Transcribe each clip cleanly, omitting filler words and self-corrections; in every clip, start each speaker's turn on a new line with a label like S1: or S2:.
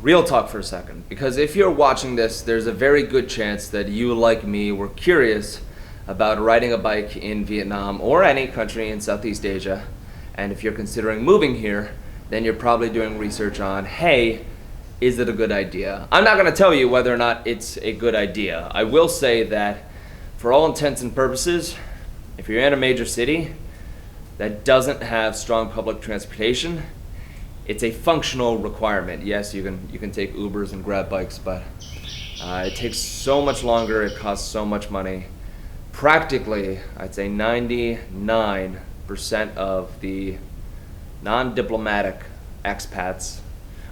S1: real talk for a second, because if you're watching this, there's a very good chance that you, like me, were curious about riding a bike in Vietnam or any country in Southeast Asia. And if you're considering moving here, then you're probably doing research on, hey, is it a good idea? I'm not going to tell you whether or not it's a good idea. I will say that for all intents and purposes, if you're in a major city that doesn't have strong public transportation, it's a functional requirement. Yes, you can take Ubers and Grab bikes, but it takes so much longer, it costs so much money. Practically, I'd say 99% of the non-diplomatic expats,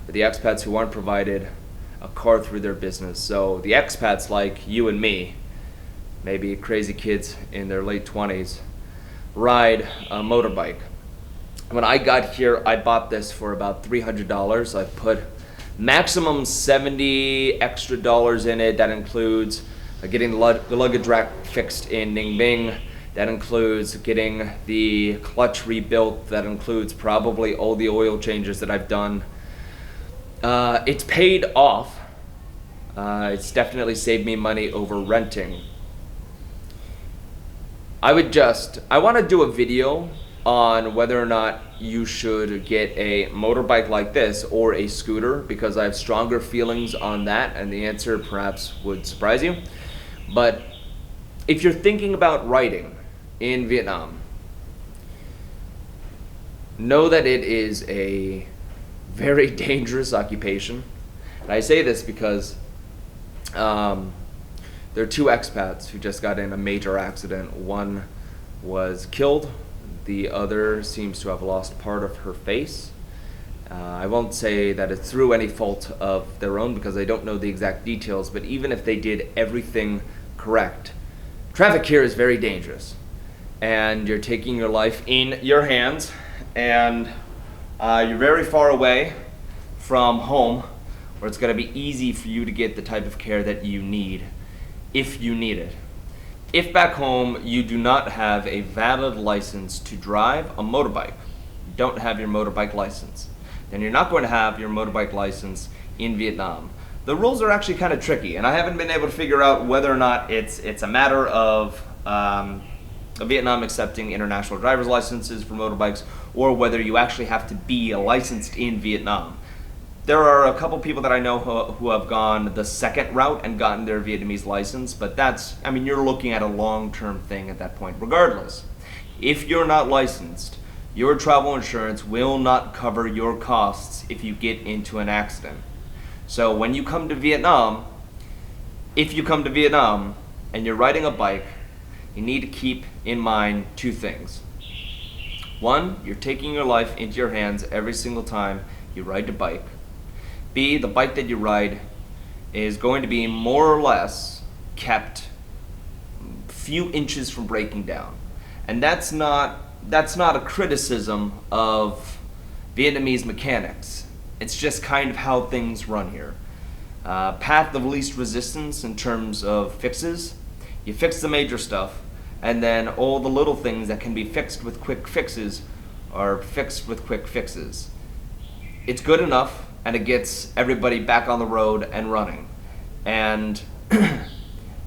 S1: or the expats who aren't provided a car through their business. So the expats like you and me, maybe crazy kids in their late 20s, ride a motorbike. When I got here, I bought this for about $300. I put maximum $70 extra in it. That includes getting the luggage rack fixed in Ninh Binh. That includes getting the clutch rebuilt. That includes probably all the oil changes that I've done. It's paid off. It's definitely saved me money over renting. I want to do a video on whether or not you should get a motorbike like this or a scooter, because I have stronger feelings on that, and the answer perhaps would surprise you. But if you're thinking about riding in Vietnam, know that it is a very dangerous occupation. And I say this because there are two expats who just got in a major accident. One was killed. The other seems to have lost part of her face. I won't say that it's through any fault of their own, because I don't know the exact details, but even if they did everything correct, traffic here is very dangerous. And you're taking your life in your hands, and you're very far away from home, where it's going to be easy for you to get the type of care that you need, if you need it. If back home you do not have a valid license to drive a motorbike, you don't have your motorbike license, then you're not going to have your motorbike license in Vietnam. The rules are actually kind of tricky, and I haven't been able to figure out whether or not it's a matter of Vietnam accepting international driver's licenses for motorbikes, or whether you actually have to be licensed in Vietnam. There are a couple people that I know who have gone the second route and gotten their Vietnamese license, but you're looking at a long-term thing at that point. Regardless, if you're not licensed, your travel insurance will not cover your costs if you get into an accident. So when you come to Vietnam, if you come to Vietnam and you're riding a bike, you need to keep in mind two things. One, you're taking your life into your hands every single time you ride a bike. B, the bike that you ride is going to be more or less kept a few inches from breaking down. And that's not a criticism of Vietnamese mechanics. It's just kind of how things run here. Path of least resistance in terms of fixes. You fix the major stuff, and then all the little things that can be fixed with quick fixes are fixed with quick fixes. It's good enough, and it gets everybody back on the road and running. And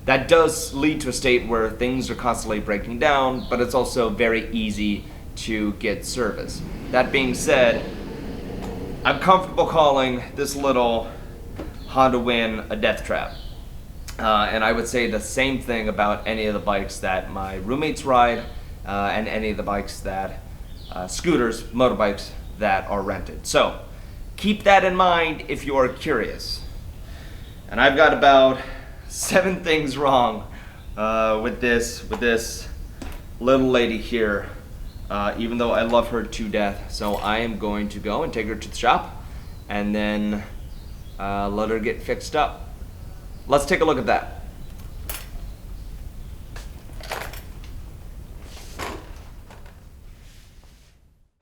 S1: that does lead to a state where things are constantly breaking down, but it's also very easy to get service. That being said, I'm comfortable calling this little Honda Win a death trap. And I would say the same thing about any of the bikes that my roommates ride, and any of the bikes that, scooters, motorbikes that are rented. So keep that in mind if you are curious. And I've got about 7 things wrong with this little lady here, even though I love her to death. So I am going to go and take her to the shop and then let her get fixed up. Let's take a look at that.